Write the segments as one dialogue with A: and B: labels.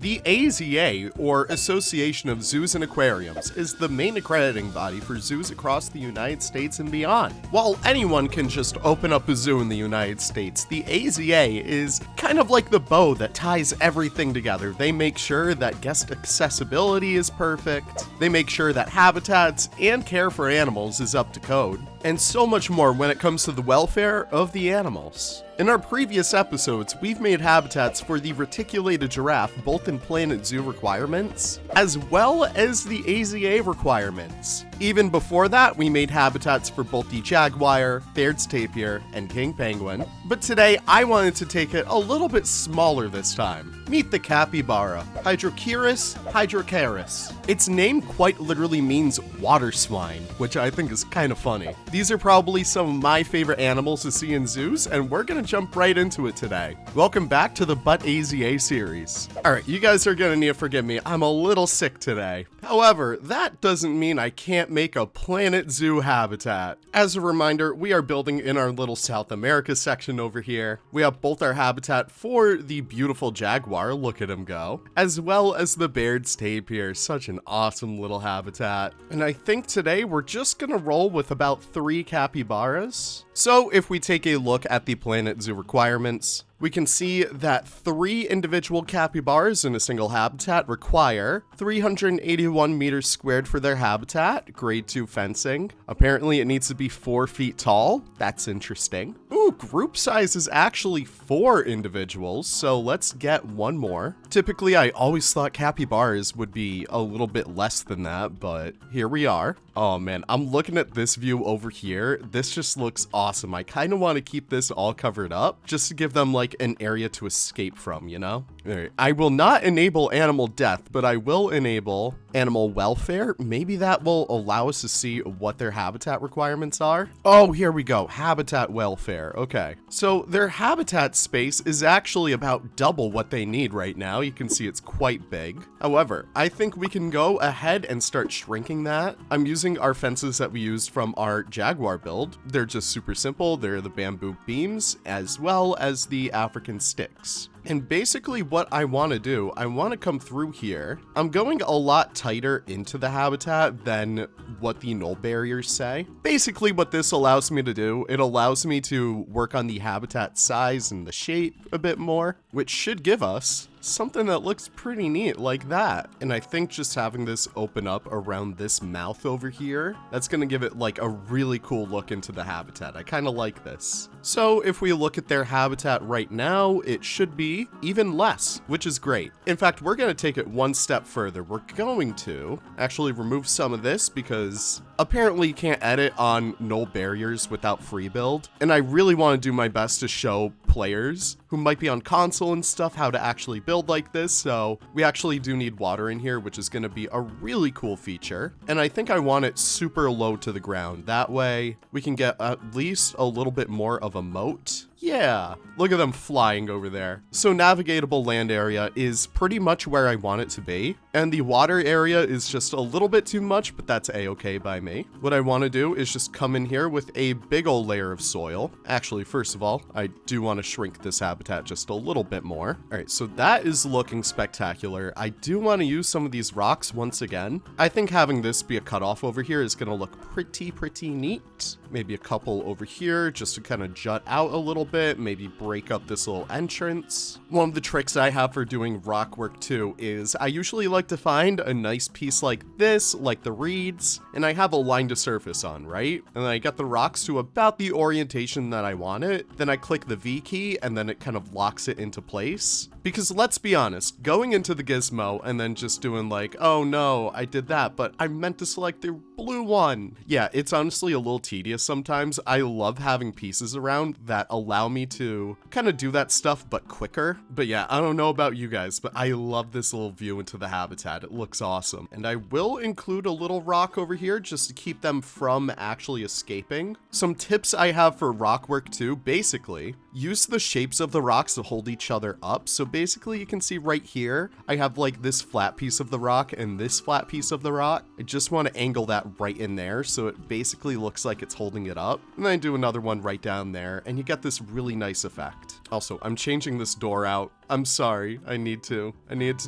A: The AZA, or Association of Zoos and Aquariums, is the main accrediting body for zoos across the United States and beyond. While anyone can just open up a zoo in the United States, the AZA is kind of like the bow that ties everything together. They make sure that guest accessibility is perfect, they make sure that habitats and care for animals is up to code, and so much more when it comes to the welfare of the animals. In our previous episodes, we've made habitats for the reticulated giraffe both in Planet Zoo requirements, as well as the AZA requirements. Even before that, we made habitats for both the jaguar, Baird's tapir, and king penguin. But today, I wanted to take it a little bit smaller this time. Meet the capybara, Hydrochaeris hydrochaeris. Its name quite literally means water swine, which I think is kind of funny. These are probably some of my favorite animals to see in zoos, and we're gonna jump right into it today. Welcome back to the But AZA series. Alright, you guys are gonna need to forgive me, I'm a little sick today. However, that doesn't mean I can't make a Planet Zoo habitat. As a reminder, we are building in our little South America section over here. We have both our habitat for the beautiful jaguar, look at him go, as well as the Baird's tapir, such an awesome little habitat. And I think today we're just gonna roll with about 3 capybaras. So if we take a look at the Planet Zoo requirements, we can see that 3 individual capybaras in a single habitat require 381 meters squared for their habitat, grade 2 fencing. Apparently it needs to be 4 feet tall. That's interesting. Ooh, group size is actually 4 individuals, so let's get one more. Typically, I always thought capybaras would be a little bit less than that, but here we are. Oh man, I'm looking at this view over here. This just looks awesome. I kind of want to keep this all covered up just to give them like an area to escape from, you know? Alright, I will not enable animal death, but I will enable animal welfare. Maybe that will allow us to see what their habitat requirements are. Oh, here we go. Habitat welfare. Okay. So their habitat space is actually about double what they need right now. You can see it's quite big. However, I think we can go ahead and start shrinking that. I'm using our fences that we used from our jaguar build. They're just super simple. They're the bamboo beams as well as the African sticks. And basically what I want to do, I want to come through here. I'm going a lot tighter into the habitat than what the null barriers say. Basically what this allows me to do, it allows me to work on the habitat size and the shape a bit more, which should give us something that looks pretty neat like that. And I think just having this open up around this mouth over here, that's going to give it like a really cool look into the habitat. I kind of like this. So if we look at their habitat right now, it should be even less, which is great. In fact, we're going to take it one step further. We're going to actually remove some of this because apparently you can't edit on null barriers without free build. And I really want to do my best to show players who might be on console and stuff how to actually build like this. So we actually do need water in here, which is going to be a really cool feature. And I think I want it super low to the ground. That way we can get at least a little bit more of a moat. Yeah, look at them flying over there. So navigatable land area is pretty much where I want it to be. And the water area is just a little bit too much, but that's a-okay by me. What I want to do is just come in here with a big old layer of soil. Actually, first of all, I do want to shrink this habitat just a little bit more. All right, so that is looking spectacular. I do want to use some of these rocks once again. I think having this be a cutoff over here is going to look pretty neat. Maybe a couple over here just to kind of jut out a little bit, maybe break up this little entrance. One of the tricks I have for doing rock work too is I usually like to find a nice piece like this, like the reeds, and I have a line to surface on, right? And then I get the rocks to about the orientation that I want it. Then I click the V key and then it kind of locks it into place. Because let's be honest, going into the gizmo and then just doing like, oh no, I did that, but I meant to select the blue one. Yeah, it's honestly a little tedious sometimes. I love having pieces around that allow me to kind of do that stuff, but quicker. But yeah, I don't know about you guys, but I love this little view into the habitat. It looks awesome. And I will include a little rock over here just to keep them from actually escaping. Some tips I have for rock work too, basically, use the shapes of the rocks to hold each other up. So basically you can see right here, I have like this flat piece of the rock and this flat piece of the rock. I just want to angle that right in there so it basically looks like it's holding it up. And then I do another one right down there and you get this really nice effect. Also, I'm changing this door out I'm sorry. I need to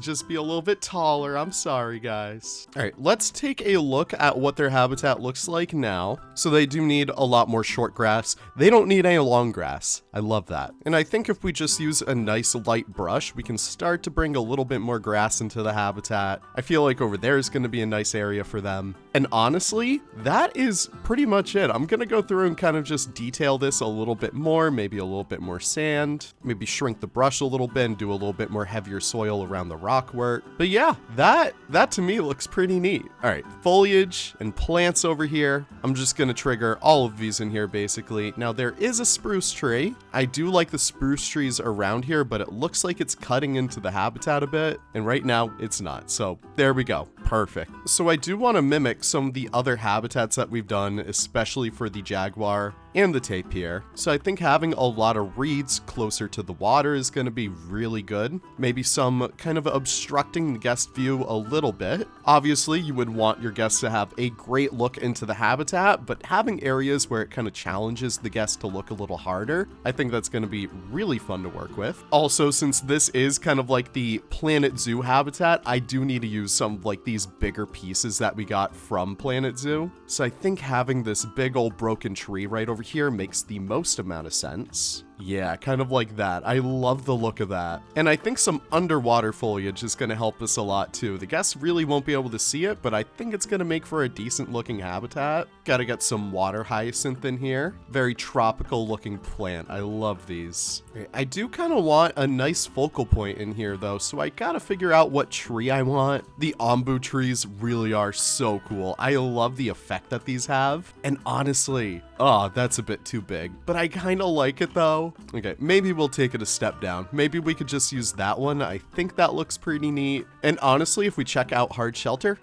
A: just be a little bit taller. I'm sorry, guys. All right, let's take a look at what their habitat looks like now. So they do need a lot more short grass. They don't need any long grass. I love that. And I think if we just use a nice light brush, we can start to bring a little bit more grass into the habitat. I feel like over there is going to be a nice area for them. And honestly, that is pretty much it. I'm going to go through and kind of just detail this a little bit more, maybe a little bit more sand, maybe shrink the brush a little bit and do a little bit more heavier soil around the rock work. But yeah, that to me looks pretty neat. All right, foliage and plants over here. I'm just going to trigger all of these in here basically. Now there is a spruce tree. I do like the spruce trees around here, but it looks like it's cutting into the habitat a bit. And right now it's not. So there we go. Perfect. So I do want to mimic some of the other habitats that we've done, especially for the jaguar and the tapir. So I think having a lot of reeds closer to the water is going to be really good. Maybe some kind of obstructing the guest view a little bit. Obviously, you would want your guests to have a great look into the habitat, but having areas where it kind of challenges the guest to look a little harder, I think that's going to be really fun to work with. Also, since this is kind of like the Planet Zoo habitat, I do need to use some of like these bigger pieces that we got from Planet Zoo. So I think having this big old broken tree right over here makes the most amount of sense. Yeah, kind of like that. I love the look of that. And I think some underwater foliage is going to help us a lot too. The guests really won't be able to see it, but I think it's going to make for a decent looking habitat. Got to get some water hyacinth in here. Very tropical looking plant. I love these. I do kind of want a nice focal point in here though, so I got to figure out what tree I want. The ombu trees really are so cool. I love the effect that these have. And honestly, oh, that's a bit too big, but I kind of like it though. Okay, maybe we'll take it a step down. Maybe we could just use that one. I think that looks pretty neat. And honestly, if we check out hard shelter,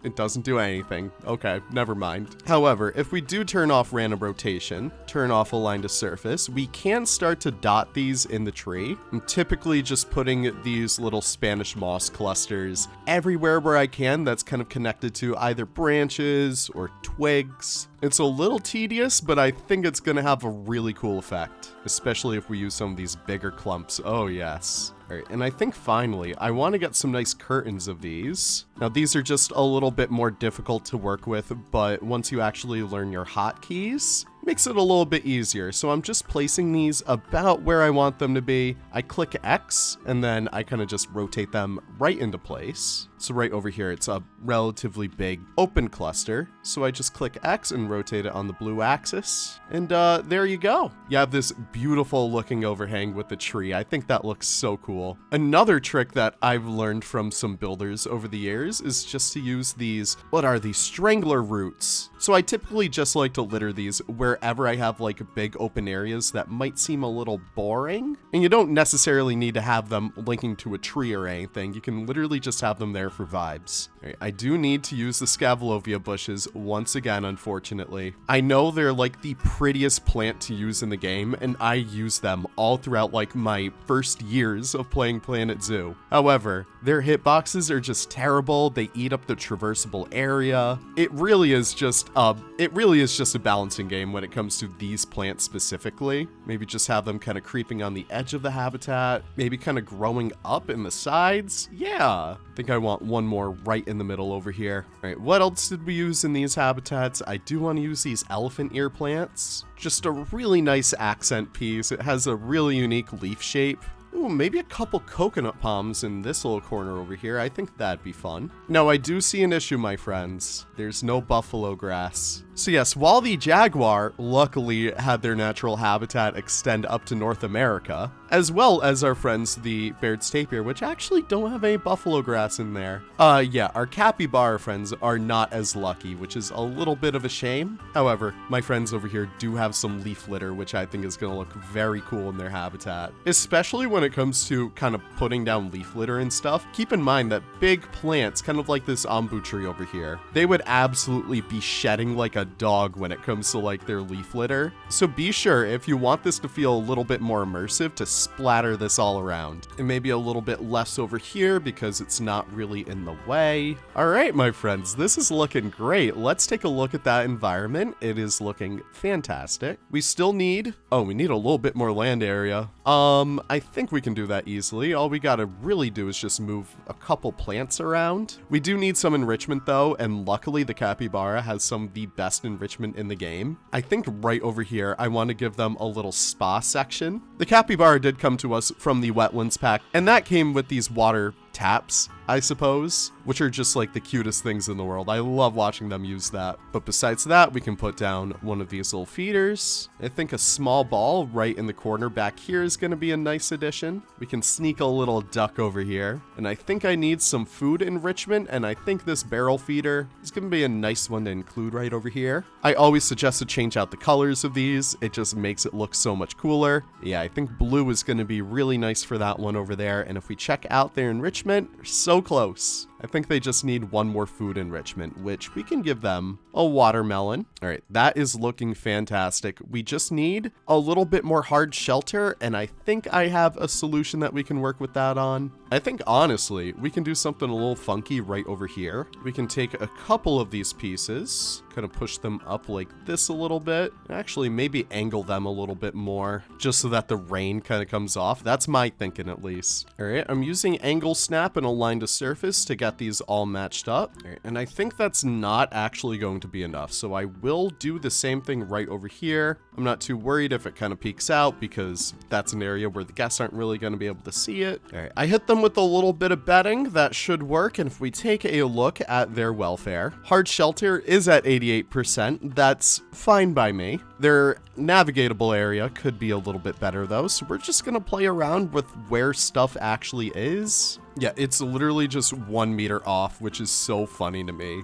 A: it doesn't do anything. Okay, never mind. However, if we do turn off random rotation, turn off align to surface, we can start to dot these in the tree. I'm typically just putting these little Spanish moss clusters everywhere where I can that's kind of connected to either branches or twigs. It's a little tedious, but I think it's going to have a really cool effect, especially if we use some of these bigger clumps. Oh, yes. All right, and I think finally, I want to get some nice curtains of these. Now, these are just a little bit more difficult to work with, but once you actually learn your hotkeys, makes it a little bit easier. So I'm just placing these about where I want them to be. I click X, and then I kind of just rotate them right into place. So right over here, it's a relatively big open cluster. So I just click X and rotate it on the blue axis. And there you go. You have this beautiful looking overhang with the tree. I think that looks so cool. Another trick that I've learned from some builders over the years is just to use these, what are these, strangler roots. So I typically just like to litter these wherever I have like big open areas that might seem a little boring. And you don't necessarily need to have them linking to a tree or anything. You can literally just have them there for vibes. All right, I do need to use the Scavelovia bushes once again, unfortunately. I know they're like the prettiest plant to use in the game, and I use them all throughout like my first years of playing Planet Zoo. However, their hitboxes are just terrible. They eat up the traversable area. It really is just a balancing game when it comes to these plants specifically. Maybe just have them kind of creeping on the edge of the habitat, maybe kind of growing up in the sides. Yeah, I think I want one more right in the middle over here. All right, what else did we use in these habitats? I do want to use these elephant ear plants. Just a really nice accent piece. It has a really unique leaf shape. Ooh, maybe a couple coconut palms in this little corner over here. I think that'd be fun. Now, I do see an issue, my friends. There's no buffalo grass. So yes, while the jaguar luckily had their natural habitat extend up to North America, as well as our friends the Baird's tapir, which actually don't have any buffalo grass in there. Yeah, our capybara friends are not as lucky, which is a little bit of a shame. However, my friends over here do have some leaf litter, which I think is going to look very cool in their habitat. Especially when it comes to kind of putting down leaf litter and stuff, keep in mind that big plants, kind of like this ombu tree over here, they would absolutely be shedding like a dog when it comes to like their leaf litter. So be sure, if you want this to feel a little bit more immersive, to splatter this all around. And maybe a little bit less over here because it's not really in the way. All right, my friends, this is looking great. Let's take a look at that environment. It is looking fantastic. We still need, we need a little bit more land area. I think we we can do that easily. All we gotta really do is just move a couple plants around. We do need some enrichment though, and luckily the capybara has some of the best enrichment in the game. I think right over here, I want to give them a little spa section. The capybara did come to us from the wetlands pack, and that came with these water taps, I suppose, which are just like the cutest things in the world. I love watching them use that. But besides that, we can put down one of these little feeders. I think a small ball right in the corner back here is going to be a nice addition. We can sneak a little duck over here. And I think I need some food enrichment, and I think this barrel feeder is going to be a nice one to include right over here. I always suggest to change out the colors of these. It just makes it look so much cooler. Yeah, I think blue is going to be really nice for that one over there. And if we check out their enrichment, they're so close. I think they just need one more food enrichment, which we can give them a watermelon. All right, that is looking fantastic. We just need a little bit more hard shelter, and I think I have a solution that we can work with that on. I think, honestly, we can do something a little funky right over here. We can take a couple of these pieces, kind of push them up like this a little bit. Actually, maybe angle them a little bit more, just so that the rain kind of comes off. That's my thinking, at least. All right, I'm using angle snap and align to surface to get these all matched up. All right, and I think that's not actually going to be enough, so I will do the same thing right over here. I'm not too worried if it kind of peeks out, because that's an area where the guests aren't really going to be able to see it. All right, I hit them with a little bit of bedding. That should work. And if we take a look at their welfare, hard shelter is at 88%. That's fine by me. Their navigatable area could be a little bit better though, so we're just gonna play around with where stuff actually is. Yeah, it's literally just 1 meter off, which is so funny to me.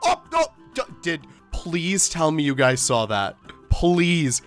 A: Oh, no, please tell me you guys saw that. Please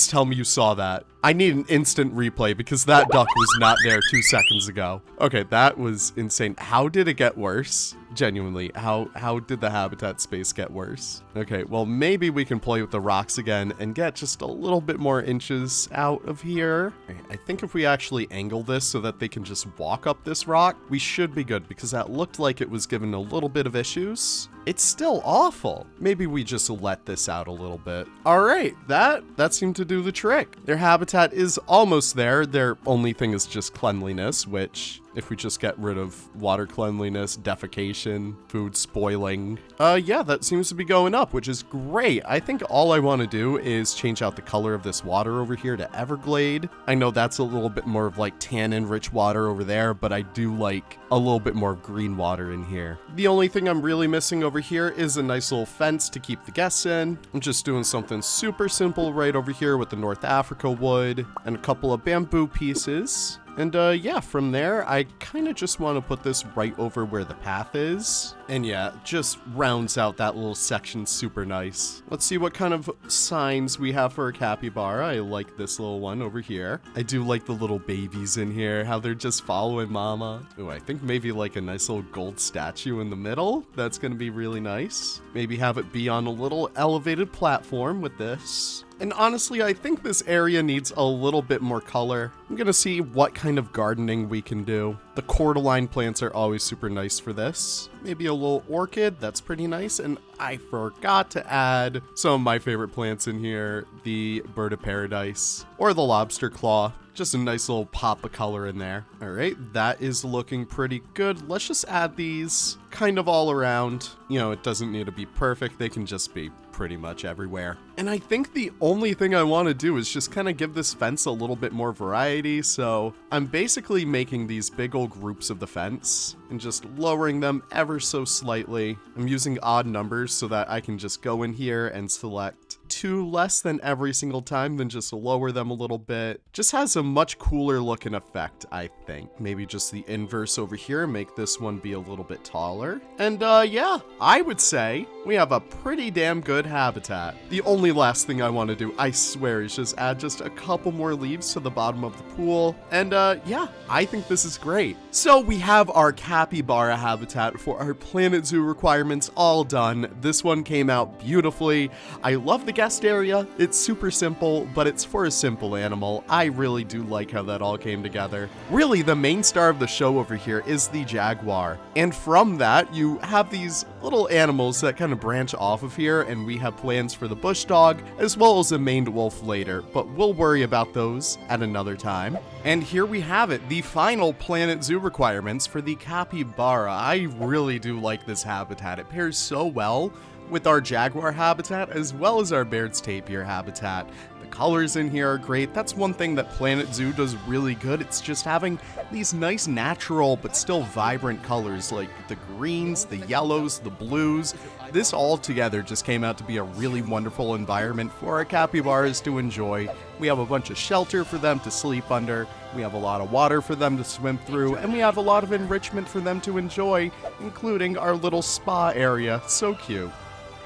A: tell me you saw that. I need an instant replay because that duck was not there 2 seconds ago. Okay, that was insane. How did it get worse? Genuinely, how did the habitat space get worse? Okay, well, maybe we can play with the rocks again and get just a little bit more inches out of here. I think if we actually angle this so that they can just walk up this rock, we should be good, because that looked like it was given a little bit of issues. It's still awful. Maybe we just let this out a little bit. All right, that seemed to do the trick. Their habitat is almost there. Their only thing is just cleanliness, which, if we just get rid of water cleanliness, defecation, food spoiling, yeah, that seems to be going up, which is great. I think all I want to do is change out the color of this water over here to Everglade. I know that's a little bit more of like tannin-rich water over there, but I do like a little bit more green water in here. The only thing I'm really missing over here is a nice little fence to keep the guests in. I'm just doing something super simple right over here with the North Africa wood and a couple of bamboo pieces. And yeah, from there, I kind of just want to put this right over where the path is. And yeah, just rounds out that little section super nice. Let's see what kind of signs we have for a capybara. I like this little one over here. I do like the little babies in here, how they're just following mama. Oh, I think maybe like a nice little gold statue in the middle. That's going to be really nice. Maybe have it be on a little elevated platform with this. And honestly, I think this area needs a little bit more color. I'm gonna see what kind of gardening we can do. The cordyline plants are always super nice for this. Maybe a little orchid, that's pretty nice. And I forgot to add some of my favorite plants in here. The bird of paradise or the lobster claw. Just a nice little pop of color in there. All right, that is looking pretty good. Let's just add these kind of all around. You know, it doesn't need to be perfect. They can just be pretty much everywhere. And I think the only thing I want to do is just kind of give this fence a little bit more variety. So I'm basically making these big old groups of the fence and just lowering them ever so slightly. I'm using odd numbers so that I can just go in here and select 2 less than every single time, then just lower them a little bit. Just has a much cooler looking effect, I think. Maybe just the inverse over here, make this one be a little bit taller. And yeah, I would say we have a pretty damn good habitat. The only last thing I want to do, I swear, is just add just a couple more leaves to the bottom of the pool. And yeah, I think this is great. So we have our capybara habitat for our Planet Zoo requirements all done. This one came out beautifully. I love the guest guest area, it's super simple, but it's for a simple animal. I really do like how that all came together. Really, the main star of the show over here is the jaguar. And from that, you have these little animals that kind of branch off of here, and we have plans for the bush dog, as well as a maned wolf later, but we'll worry about those at another time. And here we have it, the final Planet Zoo requirements for the capybara. I really do like this habitat. It pairs so well with our jaguar habitat as well as our Baird's tapir habitat. The colors in here are great. That's one thing that Planet Zoo does really good. It's just having these nice natural but still vibrant colors like the greens, the yellows, the blues. This all together just came out to be a really wonderful environment for our capybaras to enjoy. We have a bunch of shelter for them to sleep under, we have a lot of water for them to swim through, and we have a lot of enrichment for them to enjoy, including our little spa area. So cute.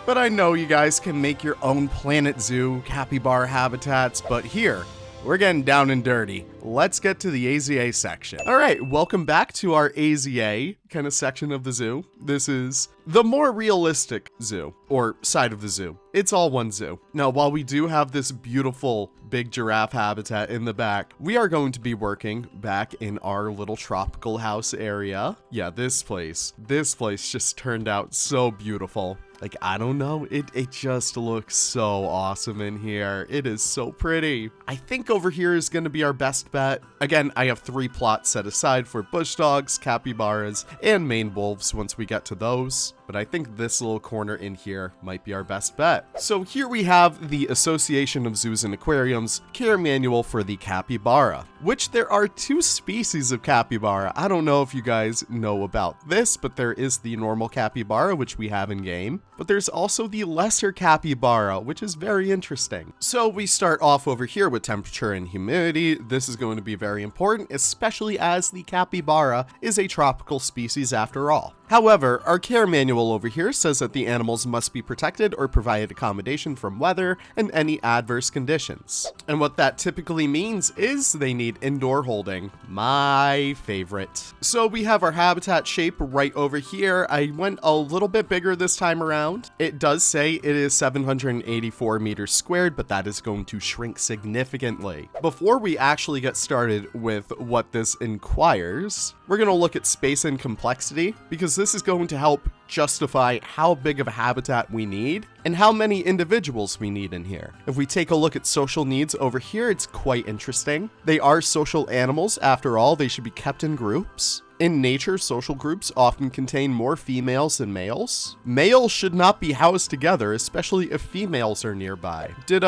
A: But I know you guys can make your own Planet Zoo capybara habitats, but here, we're getting down and dirty. Let's get to the AZA section. All right, welcome back to our AZA kind of section of the zoo. This is the more realistic zoo, or side of the zoo. It's all one zoo. Now, while we do have this beautiful big giraffe habitat in the back, we are going to be working back in our little tropical house area. Yeah, this place just turned out so beautiful. Like, I don't know, it just looks so awesome in here. It is so pretty. I think over here is going to be our best bet. Again, I have 3 plots set aside for bush dogs, capybaras, and maned wolves once we get to those. But I think this little corner in here might be our best bet. So here we have the Association of Zoos and Aquariums care manual for the capybara, which there are 2 species of capybara. I don't know if you guys know about this, but there is the normal capybara, which we have in game. But there's also the lesser capybara, which is very interesting. So we start off over here with temperature and humidity. This is going to be very important, especially as the capybara is a tropical species after all. However, our care manual over here says that the animals must be protected or provided accommodation from weather and any adverse conditions. And what that typically means is they need indoor holding. My favorite. So we have our habitat shape right over here. I went a little bit bigger this time around. It does say it is 784 meters squared, but that is going to shrink significantly. Before we actually get started with what this requires, we're going to look at space and complexity, because this is going to help justify how big of a habitat we need and how many individuals we need in here. If we take a look at social needs over here, it's quite interesting. They are social animals. After all, they should be kept in groups. In nature, social groups often contain more females than males. Males should not be housed together, especially if females are nearby. Did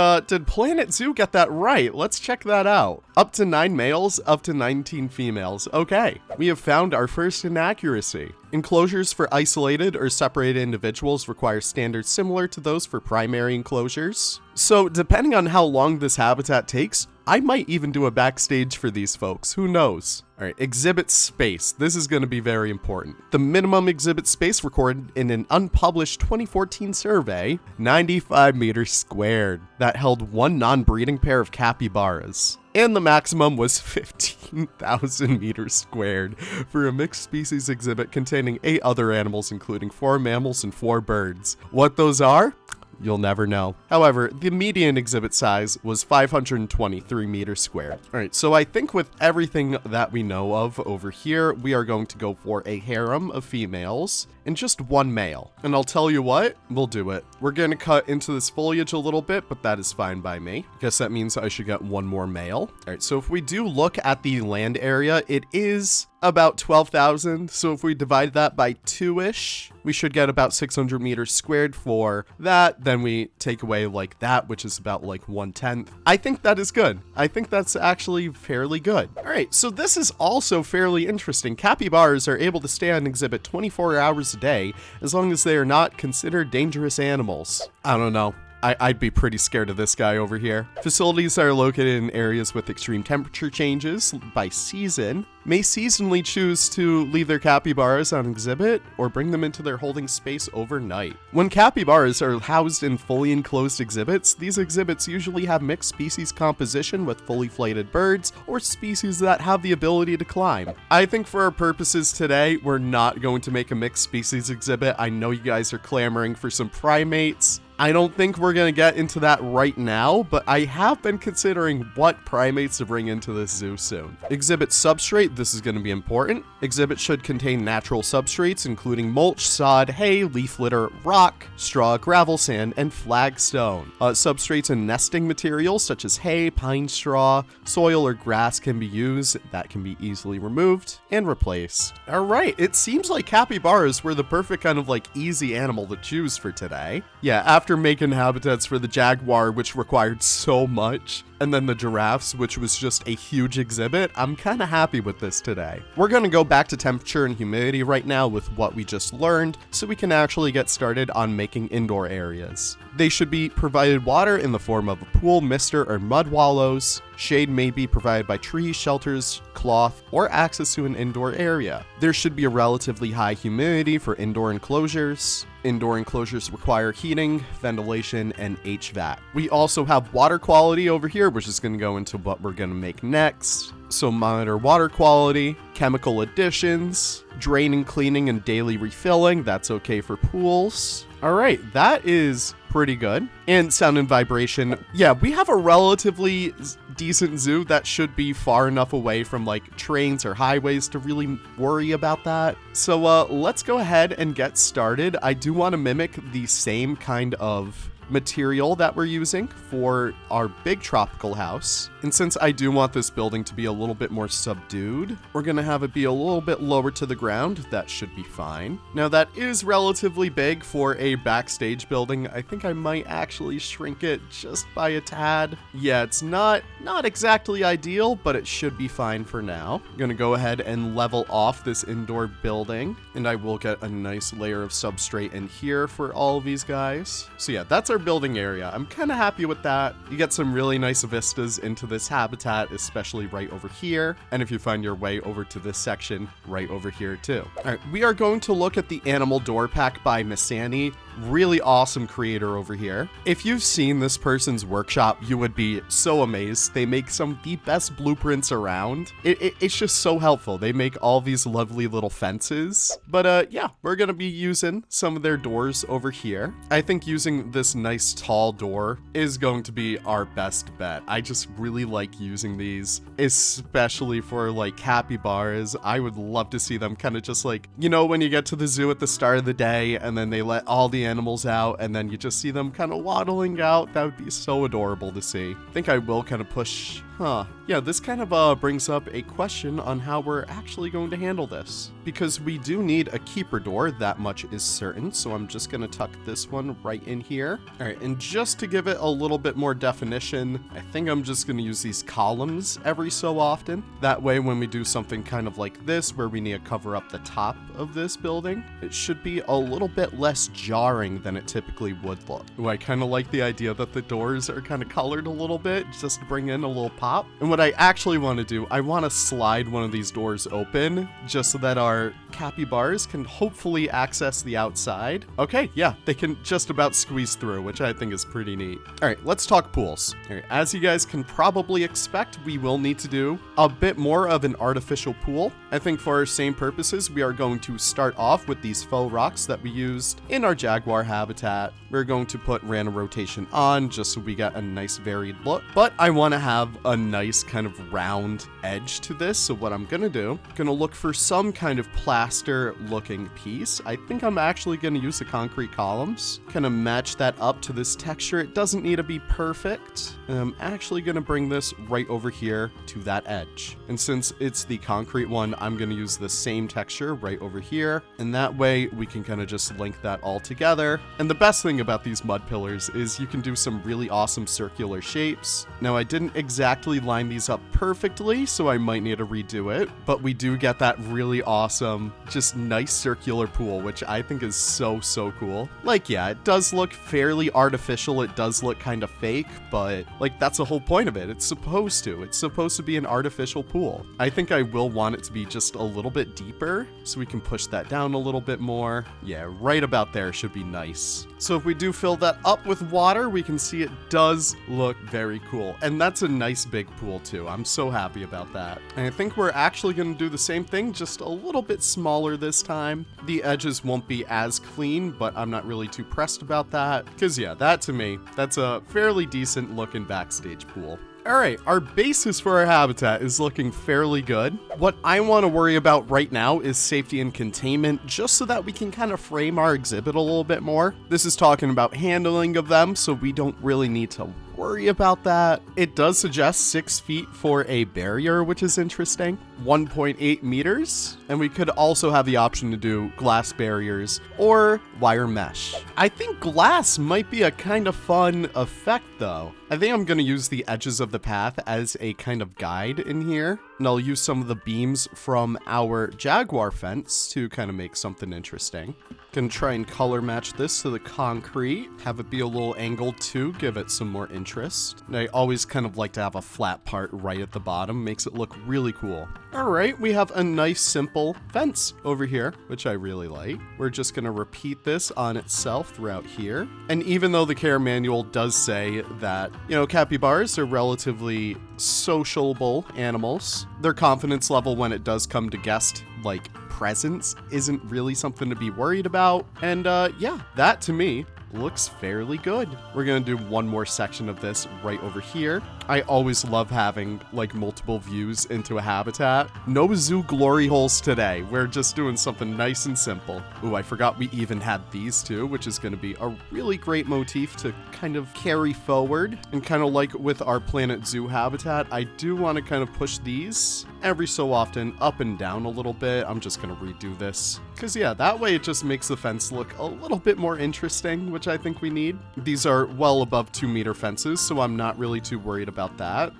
A: Planet Zoo get that right? Let's check that out. Up to 9 males, up to 19 females. Okay, we have found our first inaccuracy. Enclosures for isolated or separated individuals require standards similar to those for primary enclosures. So depending on how long this habitat takes, I might even do a backstage for these folks, who knows? Alright, exhibit space. This is going to be very important. The minimum exhibit space recorded in an unpublished 2014 survey, 95 meters squared. That held 1 non-breeding pair of capybaras. And the maximum was 15,000 meters squared for a mixed species exhibit containing 8 other animals, including 4 mammals and 4 birds. What those are? You'll never know. However, the median exhibit size was 523 meters squared. All right, so I think with everything that we know of over here, we are going to go for a harem of females and just 1 male. And I'll tell you what, we'll do it. We're gonna cut into this foliage a little bit, but that is fine by me. Guess that means I should get 1 more male. All right, so if we do look at the land area, it is about 12,000. So if we divide that by 2-ish, we should get about 600 meters squared for that. Then we take away like that, which is about like 1/10. I think that is good. I think that's actually fairly good. All right, so this is also fairly interesting. Capybaras are able to stay on exhibit 24 hours a day as long as they are not considered dangerous animals. I don't know. I'd be pretty scared of this guy over here. Facilities that are located in areas with extreme temperature changes by season may seasonally choose to leave their capybaras on exhibit or bring them into their holding space overnight. When capybaras are housed in fully enclosed exhibits, these exhibits usually have mixed species composition with fully flighted birds or species that have the ability to climb. I think for our purposes today, we're not going to make a mixed species exhibit. I know you guys are clamoring for some primates. I don't think we're going to get into that right now, but I have been considering what primates to bring into this zoo soon. Exhibit substrate, this is going to be important. Exhibit should contain natural substrates, including mulch, sod, hay, leaf litter, rock, straw, gravel, sand, and flagstone. Substrates and nesting materials such as hay, pine straw, soil, or grass can be used. That can be easily removed and replaced. All right, it seems like capybaras were the perfect kind of like easy animal to choose for today. Yeah, after making habitats for the jaguar, which required so much, and then the giraffes, which was just a huge exhibit, I'm kind of happy with this today. We're going to go back to temperature and humidity right now with what we just learned, so we can actually get started on making indoor areas. They should be provided water in the form of a pool, mister, or mud wallows. Shade may be provided by trees, shelters, cloth, or access to an indoor area. There should be a relatively high humidity for indoor enclosures. Indoor enclosures require heating, ventilation, and HVAC. We also have water quality over here, which is going to go into what we're going to make next. So monitor water quality, chemical additions, draining, cleaning, and daily refilling. That's okay for pools. All right, that is pretty good. And sound and vibration. Yeah, we have a relatively decent zoo that should be far enough away from like trains or highways to really worry about that. So let's go ahead and get started. I do want to mimic the same kind of material that we're using for our big tropical house. And since I do want this building to be a little bit more subdued, we're going to have it be a little bit lower to the ground. That should be fine. Now that is relatively big for a backstage building. I think I might actually shrink it just by a tad. Yeah, it's not exactly ideal, but it should be fine for now. I'm going to go ahead and level off this indoor building, and I will get a nice layer of substrate in here for all of these guys. So yeah, that's our building area. I'm kind of happy with that. You get some really nice vistas into this habitat, especially right over here. And if you find your way over to this section, right over here too. All right, we are going to look at the animal door pack by Missani. Really awesome creator over here. If you've seen this person's workshop, you would be so amazed. They make some of the best blueprints around. It's just so helpful. They make all these lovely little fences. But yeah, we're gonna be using some of their doors over here. I think using this nice tall door is going to be our best bet. I just really like using these, especially for like capybaras. I would love to see them kind of just like, you know, when you get to the zoo at the start of the day and then they let all the animals out and then you just see them kind of waddling out. That would be so adorable to see. I think I will kind of push. Yeah, this kind of brings up a question on how we're actually going to handle this. Because we do need a keeper door, that much is certain, so I'm just going to tuck this one right in here. All right, and just to give it a little bit more definition, I think I'm just going to use these columns every so often. That way, when we do something kind of like this, where we need to cover up the top of this building, it should be a little bit less jarring than it typically would look. Ooh, I kind of like the idea that the doors are kind of colored a little bit, just to bring in a little pop. And what I actually want to do, I want to slide one of these doors open just so that our capybaras can hopefully access the outside. Okay, yeah, they can just about squeeze through, which I think is pretty neat. All right, let's talk pools. All right, as you guys can probably expect, we will need to do a bit more of an artificial pool. I think for our same purposes, we are going to start off with these faux rocks that we used in our jaguar habitat. We're going to put random rotation on just so we get a nice varied look. But I want to have a nice kind of round edge to this. So what I'm going to do, going to look for some kind of plaster looking piece. I think I'm actually going to use the concrete columns. Kind of match that up to this texture. It doesn't need to be perfect. And I'm actually going to bring this right over here to that edge. And since it's the concrete one, I'm going to use the same texture right over here. And that way we can kind of just link that all together. And the best thing about these mud pillars is you can do some really awesome circular shapes. Now I didn't exactly line these up perfectly, so I might need to redo it, but we do get that really awesome, just nice circular pool, which I think is so cool. Like, yeah, it does look fairly artificial. It does look kind of fake, but like that's the whole point of it. It's supposed to be an artificial pool. I think I will want it to be just a little bit deeper, so we can push that down a little bit more. Yeah, right about there should be nice. So if we do fill that up with water, we can see it does look very cool. And that's a nice big pool too. I'm so happy about that. And I think we're actually going to do the same thing, just a little bit smaller smaller this time. The edges won't be as clean, but I'm not really too pressed about that. Because yeah, that to me, that's a fairly decent looking backstage pool. Alright, our basis for our habitat is looking fairly good. What I want to worry about right now is safety and containment, just so that we can kind of frame our exhibit a little bit more. This is talking about handling of them, so we don't really need to worry about that. It does suggest 6 feet for a barrier, which is interesting. 1.8 meters, and we could also have the option to do glass barriers or wire mesh. I think glass might be a kind of fun effect though. I think I'm going to use the edges of the path as a kind of guide in here, and I'll use some of the beams from our jaguar fence to kind of make something interesting. Can try and color match this to the concrete, have it be a little angled too, give it some more interest. And I always kind of like to have a flat part right at the bottom, makes it look really cool. All right, we have a nice simple fence over here, which I really like. We're just gonna repeat this on itself throughout here. And even though the care manual does say that, you know, capybaras are relatively sociable animals, their confidence level when it does come to guest, like, presence isn't really something to be worried about. And yeah, that to me looks fairly good. We're gonna do one more section of this right over here. I always love having like multiple views into a habitat. No zoo glory holes today. We're just doing something nice and simple. Ooh, I forgot we even had these two, which is gonna be a really great motif to kind of carry forward. And kind of like with our Planet Zoo habitat, I do want to kind of push these every so often up and down a little bit. I'm just gonna redo this. Because yeah, that way it just makes the fence look a little bit more interesting, which I think we need. These are well above 2-meter fences, so I'm not really too worried about that.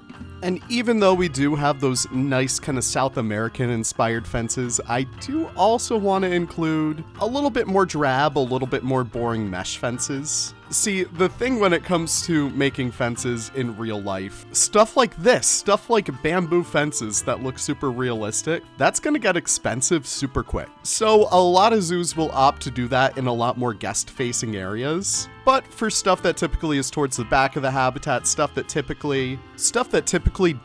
A: And even though we do have those nice kind of South American inspired fences, I do also want to include a little bit more drab, a little bit more boring mesh fences. See, the thing when it comes to making fences in real life, stuff like this, stuff like bamboo fences that look super realistic, that's gonna get expensive super quick. So a lot of zoos will opt to do that in a lot more guest-facing areas. But for stuff that typically is towards the back of the habitat, stuff that typically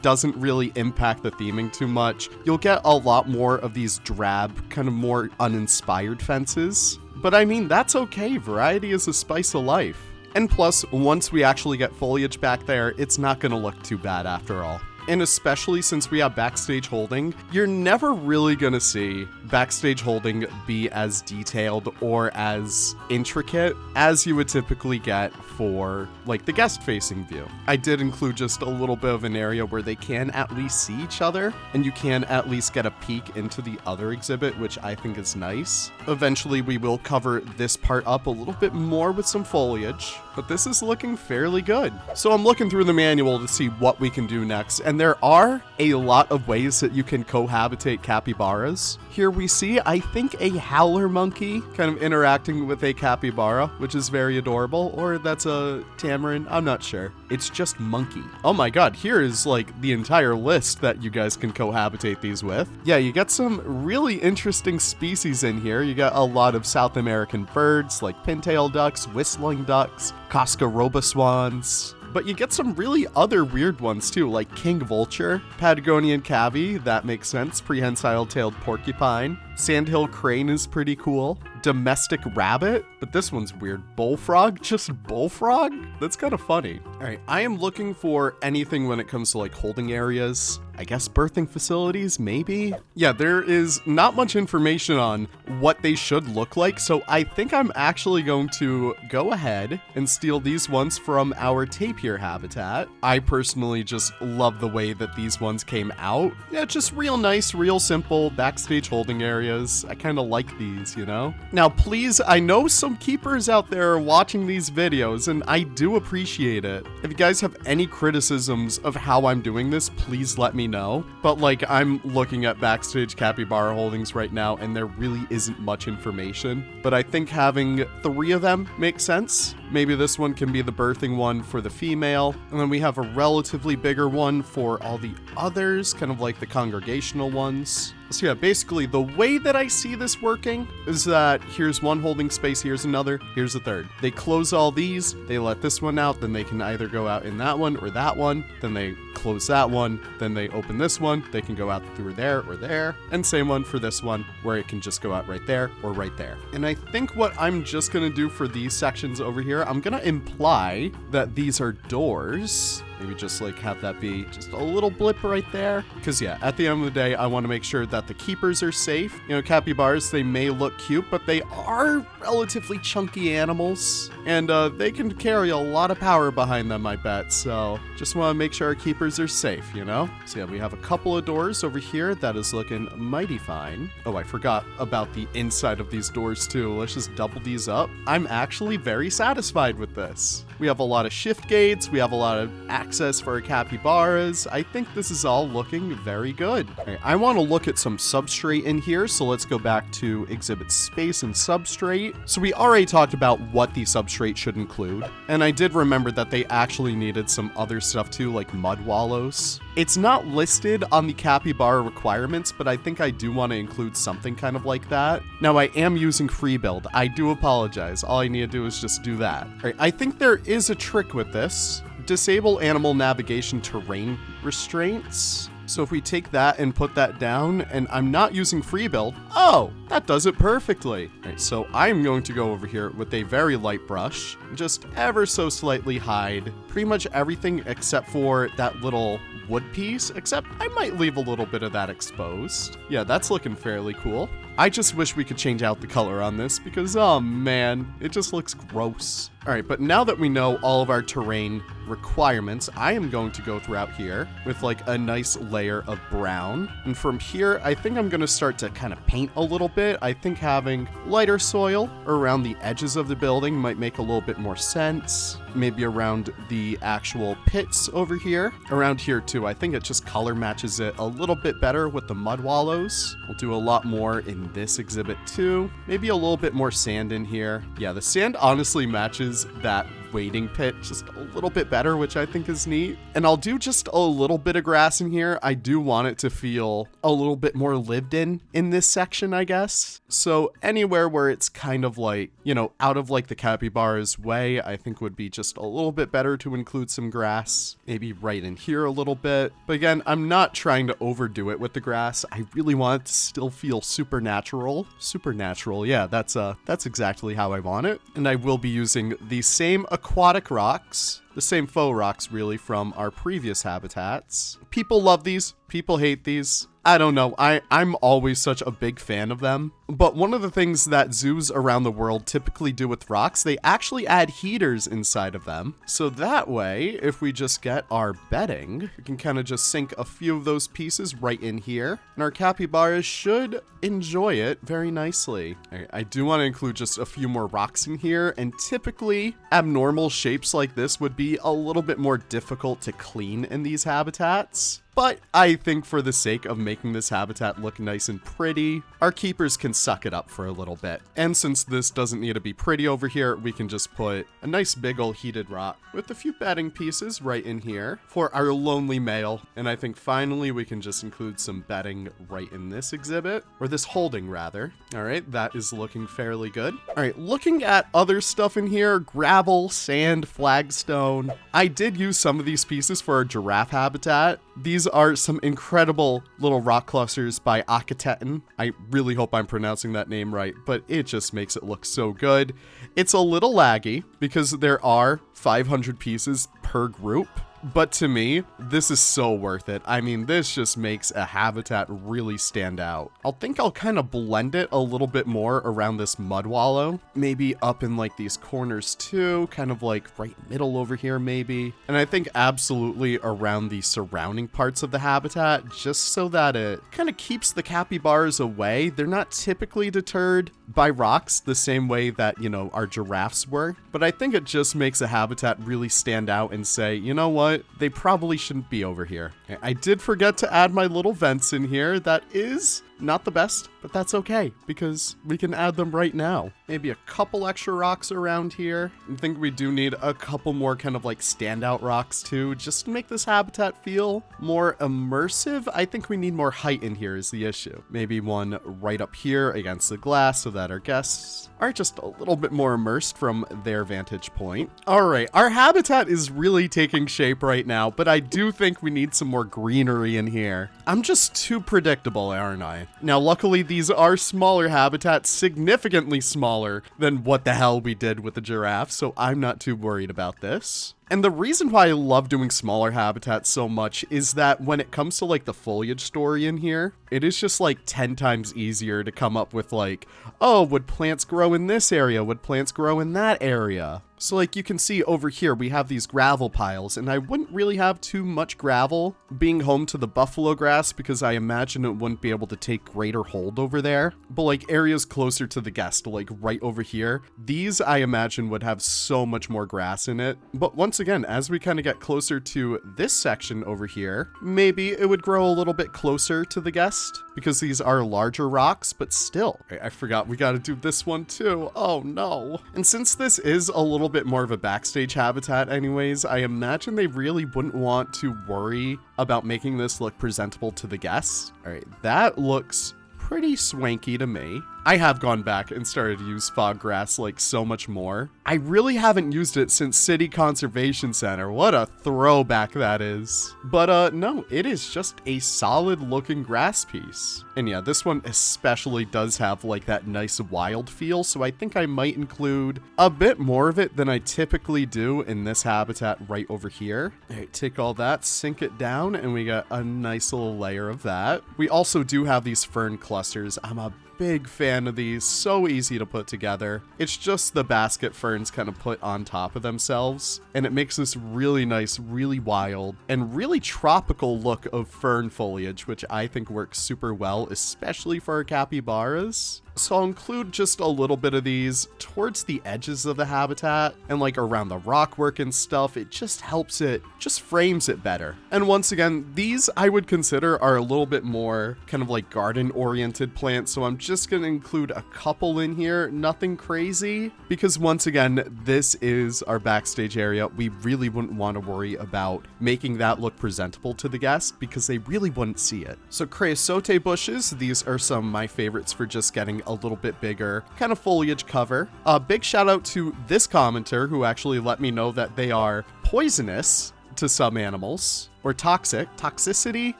A: doesn't really impact the theming too much, you'll get a lot more of these drab, kind of more uninspired fences. But I mean, that's okay. Variety is the spice of life. And plus, once we actually get foliage back there, it's not gonna look too bad after all. And especially since we have backstage holding, you're never really gonna see backstage holding be as detailed or as intricate as you would typically get for like the guest facing view. I did include just a little bit of an area where they can at least see each other and you can at least get a peek into the other exhibit, which I think is nice. Eventually we will cover this part up a little bit more with some foliage, but this is looking fairly good. So I'm looking through the manual to see what we can do next, and there are a lot of ways that you can cohabitate capybaras. Here we see, I think, a howler monkey kind of interacting with a capybara, which is very adorable, or that's a tamarin, I'm not sure. It's just monkey. Oh my god, here is like the entire list that you guys can cohabitate these with. Yeah, you got some really interesting species in here. You got a lot of South American birds like pintail ducks, whistling ducks, Cascaroba swans. But you get some really other weird ones too, like king vulture, Patagonian cavy, that makes sense, prehensile-tailed porcupine, sandhill crane is pretty cool, domestic rabbit, but this one's weird, bullfrog, just bullfrog? That's kind of funny. All right, I am looking for anything when it comes to like holding areas. I guess birthing facilities, maybe? Yeah, there is not much information on what they should look like, so I think I'm actually going to go ahead and steal these ones from our tapir habitat. I personally just love the way that these ones came out. Yeah, just real nice, real simple backstage holding areas. I kind of like these, you know? Now, please, I know some keepers out there are watching these videos, and I do appreciate it. If you guys have any criticisms of how I'm doing this, please let me know. But like, I'm looking at backstage capybara holdings right now and there really isn't much information, but I think having 3 of them makes sense. Maybe this one can be the birthing one for the female, and then we have a relatively bigger one for all the others, kind of like the congregational ones. So yeah, basically the way that I see this working is that here's one holding space, here's another, here's a third. They close all these, they let this one out, then they can either go out in that one or that one, then they close that one, then they open this one, they can go out through there or there, and same one for this one, where it can just go out right there or right there. And I think what I'm just gonna do for these sections over here, I'm gonna imply that these are doors. Maybe just like have that be just a little blip right there. Because yeah, at the end of the day, I want to make sure that the keepers are safe. You know, capybaras, they may look cute, but they are relatively chunky animals. And they can carry a lot of power behind them, I bet. So just want to make sure our keepers are safe, you know? So yeah, we have a couple of doors over here. That is looking mighty fine. Oh, I forgot about the inside of these doors too. Let's just double these up. I'm actually very satisfied with this. We have a lot of shift gates. We have a lot of access for our capybaras. I think this is all looking very good. Okay, I want to look at some substrate in here, so let's go back to exhibit space and substrate. So we already talked about what the substrate should include, and I did remember that they actually needed some other stuff too, like mud wallows. It's not listed on the capybara requirements, but I think I do want to include something kind of like that. Now, I am using free build. I do apologize. All I need to do is just do that. All right, I think there is a trick with this. Disable animal navigation terrain restraints. So if we take that and put that down, and I'm not using free build, oh, that does it perfectly. All right, so I'm going to go over here with a very light brush, just ever so slightly hide pretty much everything except for that little wood piece, except I might leave a little bit of that exposed. Yeah, that's looking fairly cool. I just wish we could change out the color on this because, oh man, it just looks gross. All right, but now that we know all of our terrain requirements, I am going to go throughout here with like a nice layer of brown. And from here, I think I'm gonna start to kind of paint a little bit. I think having lighter soil around the edges of the building might make a little bit more sense. Maybe around the actual pits over here. Around here too, I think it just color matches it a little bit better with the mud wallows. We'll do a lot more in this exhibit too. Maybe a little bit more sand in here. Yeah, the sand honestly matches that wading pit just a little bit better, which I think is neat. And I'll do just a little bit of grass in here. I do want it to feel a little bit more lived in this section, I guess. So anywhere where it's kind of like, you know, out of like the capybara's way, I think would be just a little bit better to include some grass. Maybe right in here a little bit. But again, I'm not trying to overdo it with the grass. I really want it to still feel supernatural. Supernatural, yeah, that's exactly how I want it. And I will be using the same aquatic rocks, the same faux rocks really from our previous habitats. People love these, people hate these. I don't know, I'm always such a big fan of them. But one of the things that zoos around the world typically do with rocks, they actually add heaters inside of them. So that way, if we just get our bedding, we can kind of just sink a few of those pieces right in here. And our capybaras should enjoy it very nicely. I do want to include just a few more rocks in here. And typically, abnormal shapes like this would be a little bit more difficult to clean in these habitats. But I think for the sake of making this habitat look nice and pretty, our keepers can suck it up for a little bit. And since this doesn't need to be pretty over here, we can just put a nice big old heated rock with a few bedding pieces right in here for our lonely male. And I think finally we can just include some bedding right in this exhibit, or this holding rather. All right, that is looking fairly good. All right, looking at other stuff in here, gravel, sand, flagstone. I did use some of these pieces for our giraffe habitat. These are some incredible little rock clusters by AZA-Guided. I really hope I'm pronouncing that name right, but it just makes it look so good. It's a little laggy because there are 500 pieces per group. But to me, this is so worth it. I mean, this just makes a habitat really stand out. I'll kind of blend it a little bit more around this mud wallow. Maybe up in like these corners too, kind of like right middle over here maybe. And I think absolutely around the surrounding parts of the habitat, just so that it kind of keeps the capybaras away. They're not typically deterred by rocks the same way that, you know, our giraffes were. But I think it just makes a habitat really stand out and say, you know what? They probably shouldn't be over here. I did forget to add my little vents in here. That is not the best, but that's okay because we can add them right now. Maybe a couple extra rocks around here. I think we do need a couple more kind of like standout rocks too, just to make this habitat feel more immersive. I think we need more height in here is the issue. Maybe one right up here against the glass so that our guests are just a little bit more immersed from their vantage point. All right, our habitat is really taking shape right now, but I do think we need some more greenery in here. I'm just too predictable, aren't I? Now, luckily, these are smaller habitats, significantly smaller than what the hell we did with the giraffe, so I'm not too worried about this. And the reason why I love doing smaller habitats so much is that when it comes to like the foliage story in here, it is just like 10 times easier to come up with like, oh, would plants grow in this area? Would plants grow in that area? So like you can see over here, we have these gravel piles, and I wouldn't really have too much gravel being home to the buffalo grass because I imagine it wouldn't be able to take greater hold over there. But like areas closer to the guest, like right over here, these I imagine would have so much more grass in it. But once again, as we kind of get closer to this section over here, maybe it would grow a little bit closer to the guest because these are larger rocks, but still. I forgot we got to do this one too. Oh no. And since this is a little bit more of a backstage habitat anyways, I imagine they really wouldn't want to worry about making this look presentable to the guests. All right, that looks pretty swanky to me. I have gone back and started to use fog grass like so much more. I really haven't used it since City Conservation Center. What a throwback that is. But no, it is just a solid looking grass piece. And yeah, this one especially does have like that nice wild feel, so I think I might include a bit more of it than I typically do in this habitat right over here. All right, take all that, sink it down, and we got a nice little layer of that. We also do have these fern clusters. I'm a big fan of these, so easy to put together. It's just the basket ferns kind of put on top of themselves, and it makes this really nice, really wild, and really tropical look of fern foliage, which I think works super well, especially for our capybaras. So I'll include just a little bit of these towards the edges of the habitat and like around the rock work and stuff. It just helps it, just frames it better. And once again, these I would consider are a little bit more kind of like garden oriented plants. So I'm just going to include a couple in here, nothing crazy, because once again, this is our backstage area. We really wouldn't want to worry about making that look presentable to the guests because they really wouldn't see it. So creosote bushes, these are some of my favorites for just getting a little bit bigger kind of foliage cover. A big shout out to this commenter who actually let me know that they are poisonous to some animals, or toxicity,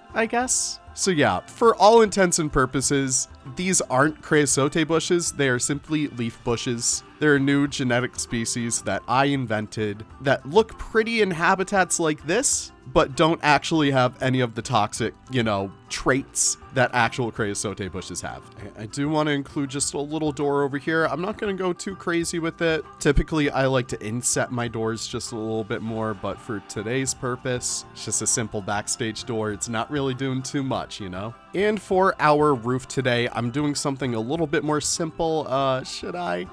A: I guess. So yeah, for all intents and purposes, these aren't creosote bushes, they are simply leaf bushes. They're a new genetic species that I invented that look pretty in habitats like this, but don't actually have any of the toxic, traits that actual creosote bushes have. I do want to include just a little door over here. I'm not going to go too crazy with it. Typically, I like to inset my doors just a little bit more, but for today's purpose, it's just a simple backstage door. It's not really doing too much, And for our roof today, I'm doing something a little bit more simple. Should I?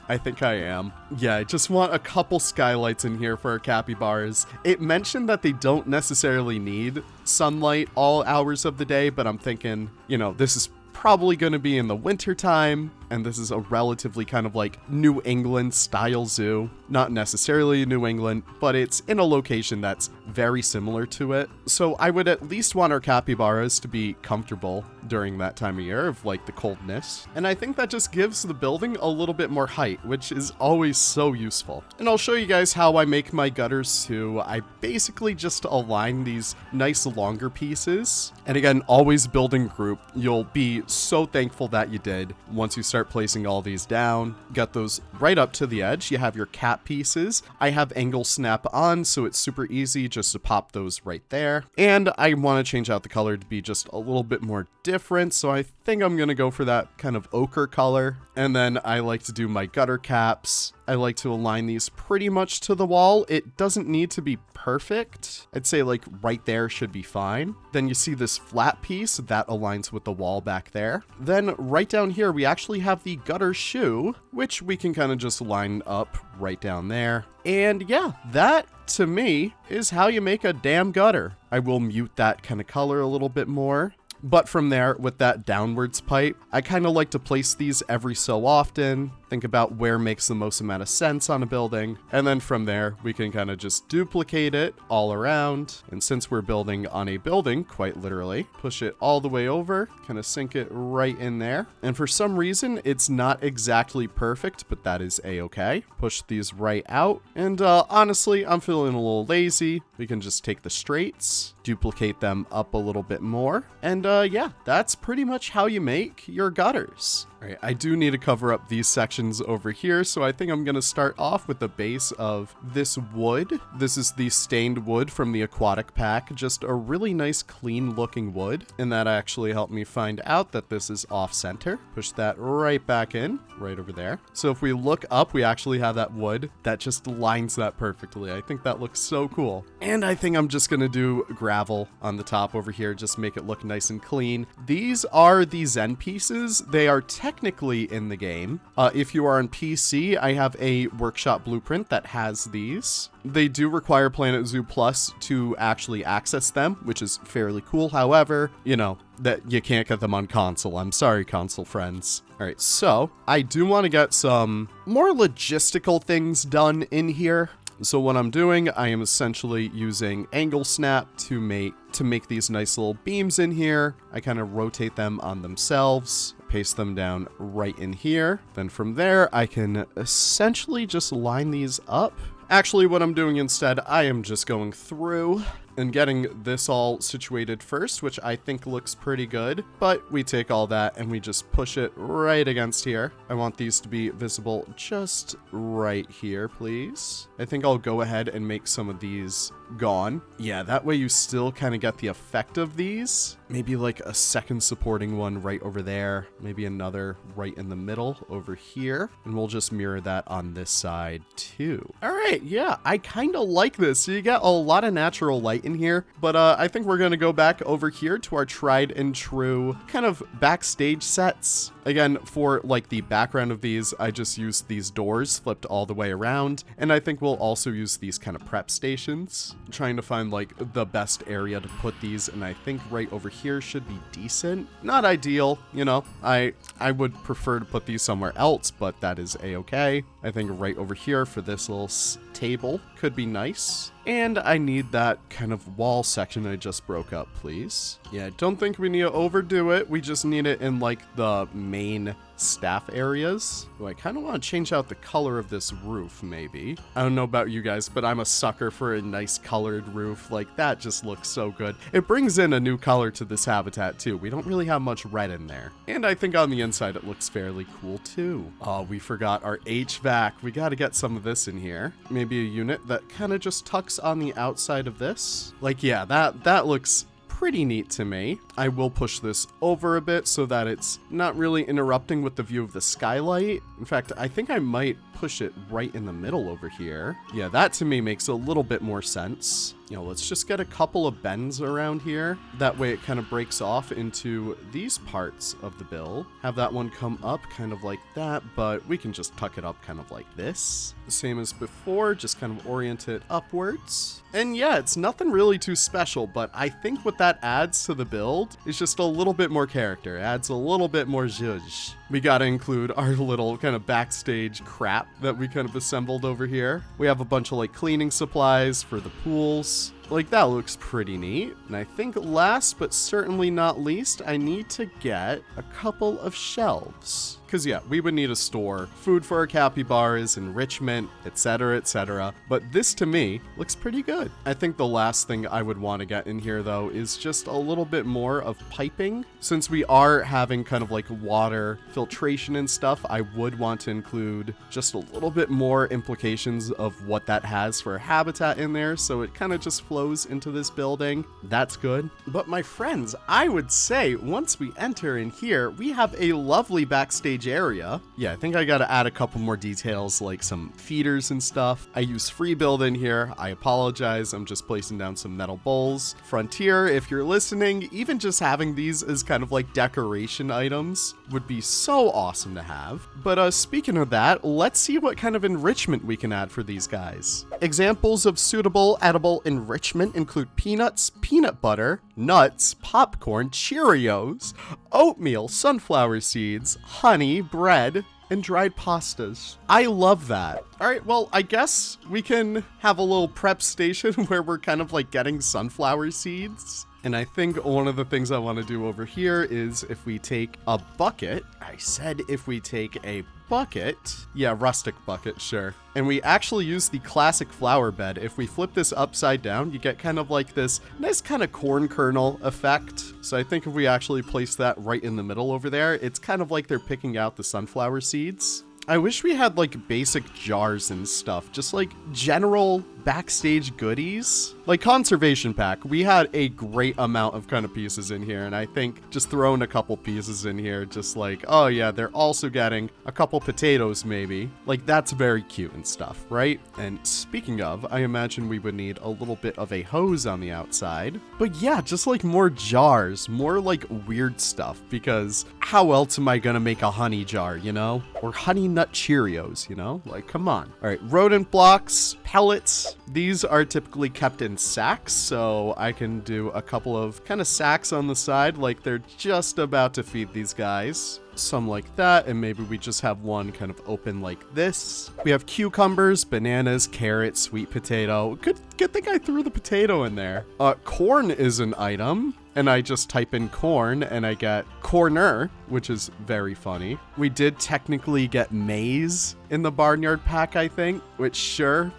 A: I think I am. Yeah, I just want a couple skylights in here for our capybaras. It mentioned that they don't necessarily need sunlight all hours of the day, but I'm thinking, this is probably going to be in the winter time, and this is a relatively kind of like New England style zoo. Not necessarily New England, but it's in a location that's very similar to it. So I would at least want our capybaras to be comfortable during that time of year of like the coldness. And I think that just gives the building a little bit more height, which is always so useful. And I'll show you guys how I make my gutters too. I basically just align these nice longer pieces. And again, always building group. You'll be so thankful that you did once you start placing all these down. Got those right up to the edge. You have your cap pieces. I have angle snap on, so it's super easy just to pop those right there. And I want to change out the color to be just a little bit more different, so I think I'm going to go for that kind of ochre color. And then I like to do my gutter caps. I like to align these pretty much to the wall. It doesn't need to be perfect. I'd say like right there should be fine. Then you see this flat piece that aligns with the wall back there. Then right down here, we actually have the gutter shoe, which we can kind of just line up right down there. And yeah, that to me is how you make a damn gutter. I will mute that kind of color a little bit more. But from there, with that downwards pipe, I kind of like to place these every so often, think about where makes the most amount of sense on a building, and then from there, we can kind of just duplicate it all around. And since we're building on a building, quite literally, push it all the way over, kind of sink it right in there. And for some reason, it's not exactly perfect, but that is a-okay. Push these right out, and honestly, I'm feeling a little lazy. We can just take the straights, duplicate them up a little bit more, and yeah, that's pretty much how you make your gutters. All right, I do need to cover up these sections over here, so I think I'm going to start off with the base of this wood. This is the stained wood from the aquatic pack, just a really nice clean looking wood, and that actually helped me find out that this is off center. Push that right back in, right over there. So if we look up, we actually have that wood that just lines that perfectly. I think that looks so cool. And I think I'm just going to do gravel on the top over here, just make it look nice and clean. These are the Zen pieces. They are technically in the game. If you are on PC, I have a workshop blueprint that has these. They do require Planet Zoo Plus to actually access them, which is fairly cool. However, you know, that you can't get them on console. I'm sorry, console friends. All right, so I do want to get some more logistical things done in here. So what I'm doing, I am essentially using angle snap to make these nice little beams in here. I kind of rotate them on themselves, paste them down right in here. Then from there, I can essentially just line these up. Actually, what I'm doing instead, I am just going through and getting this all situated first, which I think looks pretty good. But we take all that and we just push it right against here. I want these to be visible just right here, please. I think I'll go ahead and make some of these gone. Yeah, that way you still kind of get the effect of these. Maybe like a second supporting one right over there. Maybe another right in the middle over here. And we'll just mirror that on this side too. All right, yeah, I kind of like this. So you get a lot of natural light in here, but I think we're going to go back over here to our tried and true kind of backstage sets. Again, for like the background of these, I just used these doors flipped all the way around, and I think we'll also use these kind of prep stations. I'm trying to find like the best area to put these, and I think right over here should be decent. Not ideal, you know, I would prefer to put these somewhere else, but that is a-okay. I think right over here for this little table could be nice. And I need that kind of wall section I just broke up, please. Yeah, I don't think we need to overdo it. We just need it in like the main staff areas. Oh, I kind of want to change out the color of this roof, maybe. I don't know about you guys, but I'm a sucker for a nice colored roof. Like, that just looks so good. It brings in a new color to this habitat, too. We don't really have much red in there. And I think on the inside, it looks fairly cool, too. Oh, we forgot our HVAC. We got to get some of this in here. Maybe a unit that kind of just tucks on the outside of this. Like, yeah, that looks pretty neat to me. I will push this over a bit so that it's not really interrupting with the view of the skylight. In fact, I think I might push it right in the middle over here. Yeah, that to me makes a little bit more sense. You know, let's just get a couple of bends around here. That way it kind of breaks off into these parts of the build. Have that one come up kind of like that, but we can just tuck it up kind of like this. Same as before, just kind of orient it upwards. And yeah, it's nothing really too special, but I think what that adds to the build is just a little bit more character. It adds a little bit more zhuzh. We gotta include our little kind of backstage crap that we kind of assembled over here. We have a bunch of like cleaning supplies for the pools. Like, that looks pretty neat. And I think last but certainly not least, I need to get a couple of shelves. Because yeah, we would need to store food for our capybaras, enrichment, etc., etc. But this to me looks pretty good. I think the last thing I would want to get in here though is just a little bit more of piping. Since we are having kind of like water filtration and stuff, I would want to include just a little bit more implications of what that has for habitat in there, so it kind of just flows into this building. That's good. But my friends, I would say once we enter in here, we have a lovely backstage area. Yeah, I think I gotta add a couple more details like some feeders and stuff. I use free build in here. I apologize. I'm just placing down some metal bowls. Frontier, if you're listening, even just having these as kind of like decoration items would be so awesome to have. But speaking of that, let's see what kind of enrichment we can add for these guys. Examples of suitable edible enrichment include peanuts, peanut butter, nuts, popcorn, Cheerios, oatmeal, sunflower seeds, honey, bread, and dried pastas. I love that. All right, well, I guess we can have a little prep station where we're kind of like getting sunflower seeds. And I think one of the things I want to do over here is if we take a bucket, I said if we take a bucket, yeah, rustic bucket, sure. And we actually use the classic flower bed. If we flip this upside down, you get kind of like this nice kind of corn kernel effect. So I think if we actually place that right in the middle over there, it's kind of like they're picking out the sunflower seeds. I wish we had like basic jars and stuff, just like general backstage goodies. Like conservation pack, we had a great amount of kind of pieces in here, and I think just throwing a couple pieces in here, just like, oh yeah, they're also getting a couple potatoes maybe. Like that's very cute and stuff, right? And speaking of, I imagine we would need a little bit of a hose on the outside. But yeah, just like more jars, more like weird stuff, because how else am I gonna make a honey jar, you know? Or honey nut Cheerios, you know? Like, come on. All right, rodent blocks, pellets. These are typically kept in sacks, so I can do a couple of kind of sacks on the side, like they're just about to feed these guys. Some like that, and maybe we just have one kind of open like this. We have cucumbers, bananas, carrots, sweet potato. Good thing I threw the potato in there. Corn is an item, and I just type in corn and I get corner, which is very funny. We did technically get maize in the barnyard pack, I think, which sure,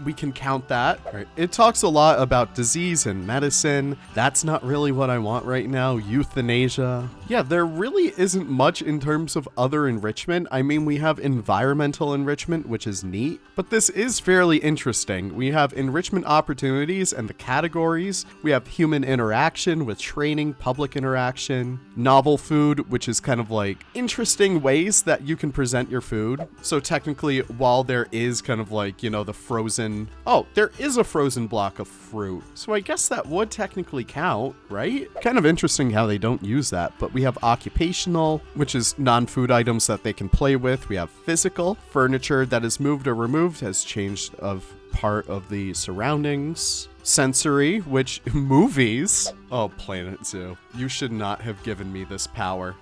A: we can count that. Right. It talks a lot about disease and medicine. That's not really what I want right now. Euthanasia. Yeah, there really isn't much in terms of other enrichment. I mean, we have environmental enrichment, which is neat, but this is fairly interesting. We have enrichment opportunities and the categories. We have human interaction with training, public interaction, novel food, which is kind of like interesting ways that you can present your food. So technically, while there is kind of like, you know, the frozen, oh, there is a frozen block of fruit. So I guess that would technically count, right? Kind of interesting how they don't use that, but we have occupational, which is non-food items that they can play with. We have physical, furniture that is moved or removed has changed of part of the surroundings. Sensory, which movies. Oh, Planet Zoo. You should not have given me this power.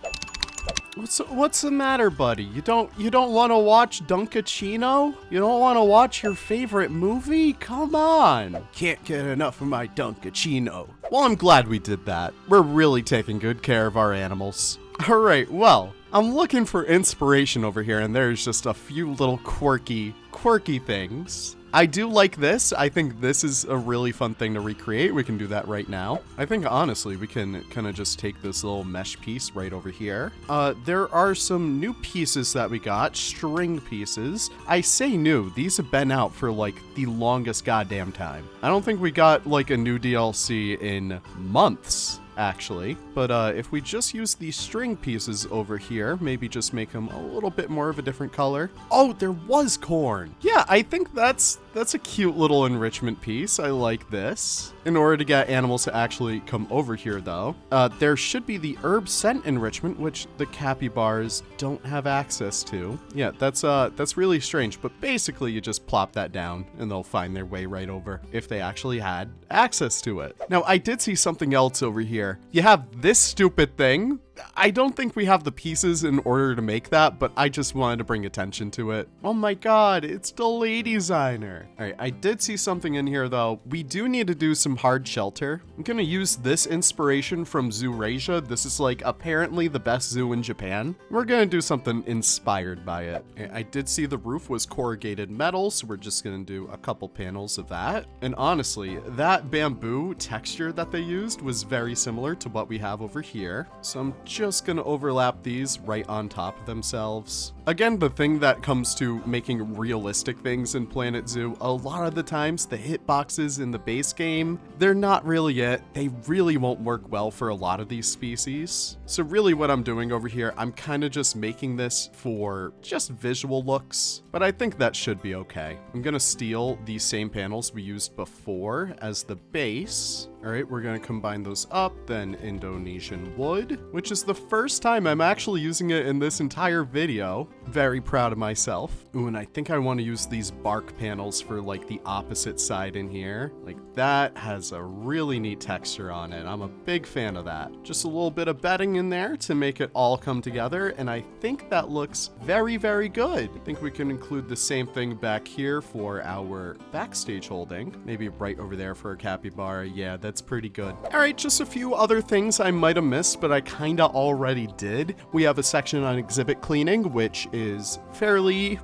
A: What's the matter, buddy? You don't want to watch Dunkachino? You don't want to watch your favorite movie? Come on. Can't get enough of my Dunkachino. Well, I'm glad we did that. We're really taking good care of our animals. All right, well, I'm looking for inspiration over here, and there's just a few little quirky things. I do like this. I think this is a really fun thing to recreate. We can do that right now. I think, honestly, we can kind of just take this little mesh piece right over here. There are some new pieces that we got, string pieces. I say new. These have been out for, like, the longest goddamn time. I don't think we got, like, a new DLC in months, actually. But if we just use these string pieces over here, maybe just make them a little bit more of a different color. Oh, there was corn. Yeah, I think that's a cute little enrichment piece. I like this. In order to get animals to actually come over here, though, there should be the herb scent enrichment, which the capybaras don't have access to. Yeah, that's really strange, but basically you just plop that down and they'll find their way right over if they actually had access to it. Now, I did see something else over here. You have this stupid thing. I don't think we have the pieces in order to make that, but I just wanted to bring attention to it. Oh my god, it's the lady designer. All right, I did see something in here though. We do need to do some hard shelter. I'm gonna use this inspiration from Zourasia. This is like apparently the best zoo in Japan. We're gonna do something inspired by it. I did see the roof was corrugated metal, so we're just gonna do a couple panels of that. And honestly, that bamboo texture that they used was very similar to what we have over here. So I'm just gonna overlap these right on top of themselves. Again, the thing that comes to making realistic things in Planet Zoo, a lot of the times the hitboxes in the base game, they're not really it. They really won't work well for a lot of these species. So really what I'm doing over here, I'm kind of just making this for just visual looks, but I think that should be okay. I'm gonna steal these same panels we used before as the base. All right, we're gonna combine those up, then Indonesian wood, which is is the first time I'm actually using it in this entire video. Very proud of myself. Ooh, and I think I want to use these bark panels for like the opposite side in here. Like that has a really neat texture on it. I'm a big fan of that. Just a little bit of bedding in there to make it all come together, and I think that looks very, very good. I think we can include the same thing back here for our backstage holding. Maybe right over there for a capybara. Yeah, that's pretty good. All right, just a few other things I might have missed, but I kinda already did. We have a section on exhibit cleaning, which is fairly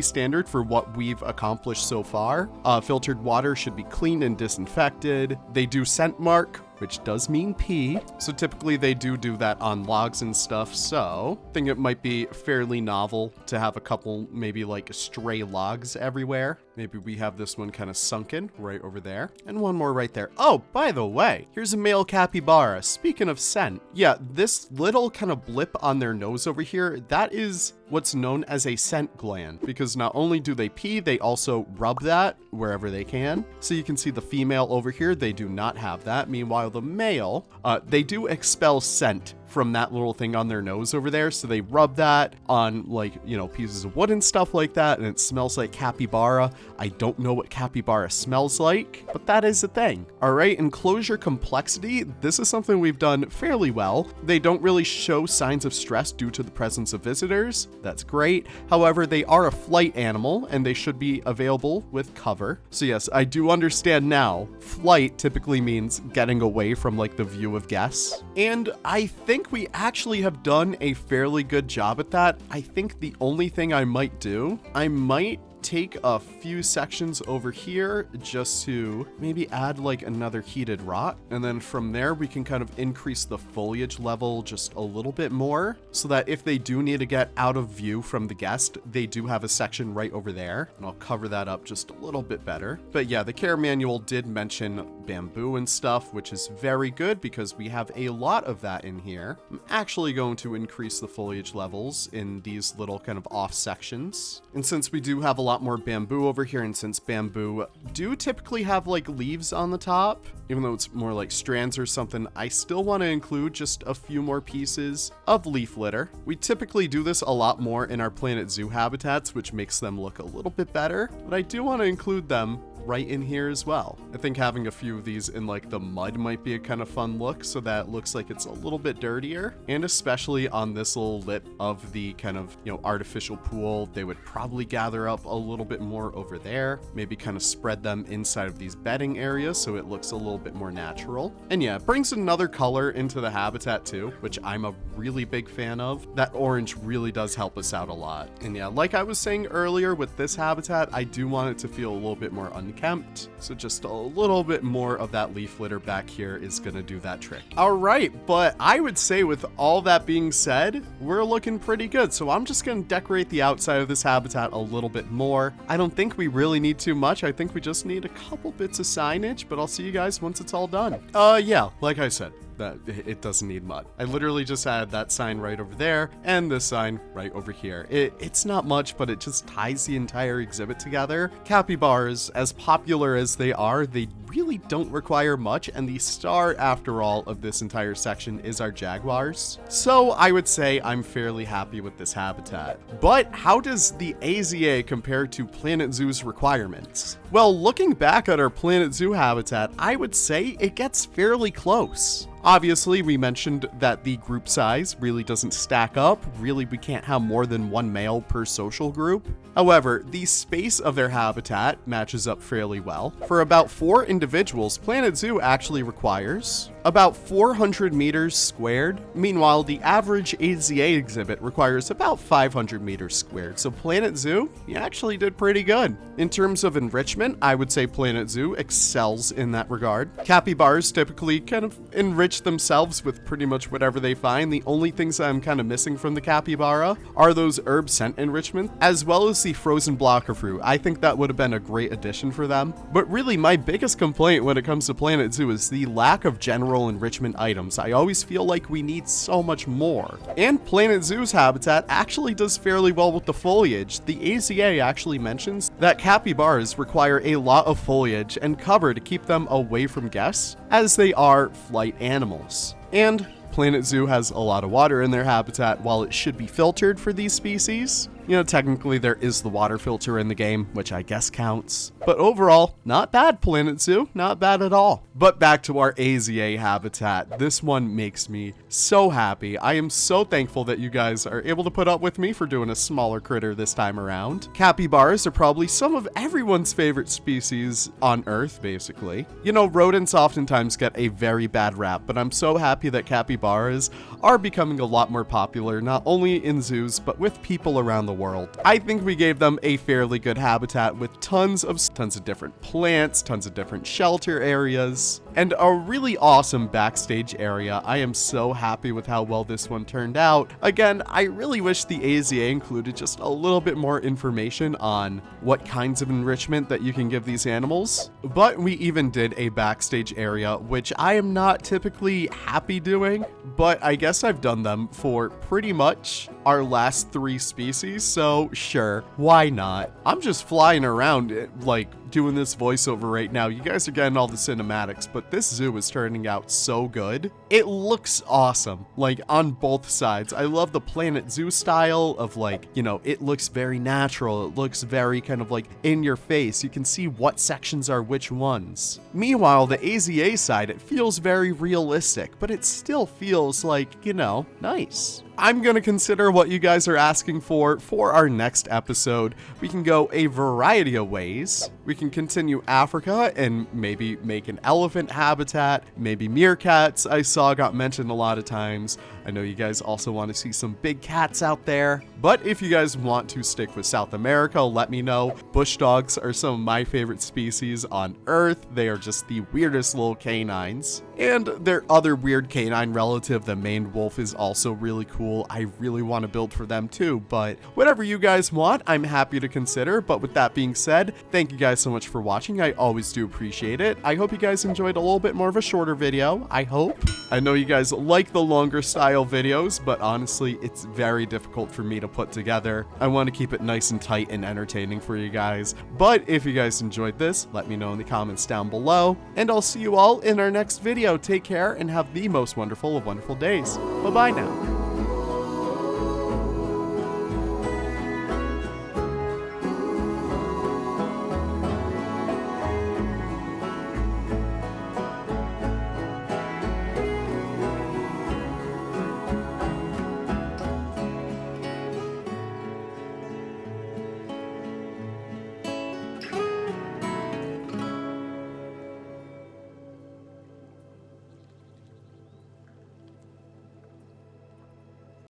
A: standard for what we've accomplished so far. Filtered water should be cleaned and disinfected. They do scent mark, which does mean pee. So typically they do that on logs and stuff. So I think it might be fairly novel to have a couple maybe like stray logs everywhere. Maybe we have this one kind of sunken right over there and one more right there. Oh, by the way, here's a male capybara. Speaking of scent, yeah, this little kind of blip on their nose over here, that is what's known as a scent gland, because not only do they pee, they also rub that wherever they can. So you can see the female over here, they do not have that. Meanwhile, the male, they do expel scent from that little thing on their nose over there. So they rub that on like, you know, pieces of wood and stuff like that, and it smells like capybara. I don't know what capybara smells like, but that is a thing. All right, enclosure complexity. This is something we've done fairly well. They don't really show signs of stress due to the presence of visitors. That's great. However, they are a flight animal and they should be available with cover. So yes, I do understand now. Flight typically means getting away from like the view of guests. And I think we actually have done a fairly good job at that. I think the only thing I might take a few sections over here just to maybe add like another heated rot, and then from there we can kind of increase the foliage level just a little bit more so that if they do need to get out of view from the guest, they do have a section right over there, and I'll cover that up just a little bit better. But yeah, the care manual did mention bamboo and stuff, which is very good because we have a lot of that in here. I'm actually going to increase the foliage levels in these little kind of off sections, and since we do have a lot more bamboo over here, and since bamboo do typically have like leaves on the top, even though it's more like strands or something, I still want to include just a few more pieces of leaf litter. We typically do this a lot more in our Planet Zoo habitats, which makes them look a little bit better, but I do want to include them right in here as well. I think having a few of these in like the mud might be a kind of fun look, so that it looks like it's a little bit dirtier, and especially on this little lip of the kind of, you know, artificial pool, they would probably gather up a little bit more over there, maybe kind of spread them inside of these bedding areas so it looks a little bit more natural. And yeah, it brings another color into the habitat too, which I'm a really big fan of. That orange really does help us out a lot. And yeah, like I was saying earlier with this habitat, I do want it to feel a little bit more unkempt, so just a little bit more of that leaf litter back here is gonna do that trick. All right, but I would say with all that being said, we're looking pretty good, so I'm just gonna decorate the outside of this habitat a little bit more. I don't think we really need too much. I think we just need a couple bits of signage, but I'll see you guys once it's all done. Yeah, like I said, that it doesn't need mud. I literally just added that sign right over there and this sign right over here. It's not much, but it just ties the entire exhibit together. Capybaras, as popular as they are, they really don't require much, and the star, after all, of this entire section is our jaguars. So I would say I'm fairly happy with this habitat. But how does the AZA compare to Planet Zoo's requirements? Well, looking back at our Planet Zoo habitat, I would say it gets fairly close. Obviously, we mentioned that the group size really doesn't stack up. Really, we can't have more than one male per social group. However, the space of their habitat matches up fairly well. For about 4 individuals, Planet Zoo actually requires about 400 meters squared. Meanwhile, the average AZA exhibit requires about 500 meters squared. So Planet Zoo, you actually did pretty good. In terms of enrichment, I would say Planet Zoo excels in that regard. Capybaras typically kind of enrich themselves with pretty much whatever they find. The only things I'm kind of missing from the capybara are those herb scent enrichment, as well as the frozen blocker fruit. I think that would have been a great addition for them. But really, my biggest complaint when it comes to Planet Zoo is the lack of general enrichment items. I always feel like we need so much more. And Planet Zoo's habitat actually does fairly well with the foliage. The AZA actually mentions that capybaras require a lot of foliage and cover to keep them away from guests, as they are flight animals. And Planet Zoo has a lot of water in their habitat. While it should be filtered for these species, you know, technically there is the water filter in the game, which I guess counts. But overall, not bad, Planet Zoo, not bad at all. But back to our AZA habitat. This one makes me so happy. I am so thankful that you guys are able to put up with me for doing a smaller critter this time around. Capybaras are probably some of everyone's favorite species on Earth, basically. You know, rodents oftentimes get a very bad rap, but I'm so happy that capybaras are becoming a lot more popular, not only in zoos, but with people around the world. I think we gave them a fairly good habitat with tons of different plants, tons of different shelter areas, and a really awesome backstage area. I am so happy with how well this one turned out. Again, I really wish the AZA included just a little bit more information on what kinds of enrichment that you can give these animals, but we even did a backstage area, which I am not typically happy doing, but I guess I've done them for pretty much our last 3 species, so sure, why not? I'm just flying around like doing this voiceover right now. You guys are getting all the cinematics, but this zoo is turning out so good. It looks awesome, like on both sides. I love the Planet Zoo style of, like, you know, it looks very natural. It looks very kind of like in your face. You can see what sections are which ones. Meanwhile, the AZA side, it feels very realistic, but it still feels like, you know, nice. I'm gonna consider what you guys are asking for our next episode. We can go a variety of ways. We can continue Africa and maybe make an elephant habitat, maybe meerkats I saw got mentioned a lot of times. I know you guys also want to see some big cats out there, but if you guys want to stick with South America, let me know. Bush dogs are some of my favorite species on Earth. They are just the weirdest little canines. And their other weird canine relative, the maned wolf, is also really cool. I really want to build for them too, but whatever you guys want, I'm happy to consider. But with that being said, thank you guys so much for watching. I always do appreciate it. I hope you guys enjoyed a little bit more of a shorter video. I hope. I know you guys like the longer style videos, but honestly, it's very difficult for me to put together. I want to keep it nice and tight and entertaining for you guys. But if you guys enjoyed this, let me know in the comments down below, and I'll see you all in our next video. Take care and have the most wonderful of wonderful days. Bye-bye now.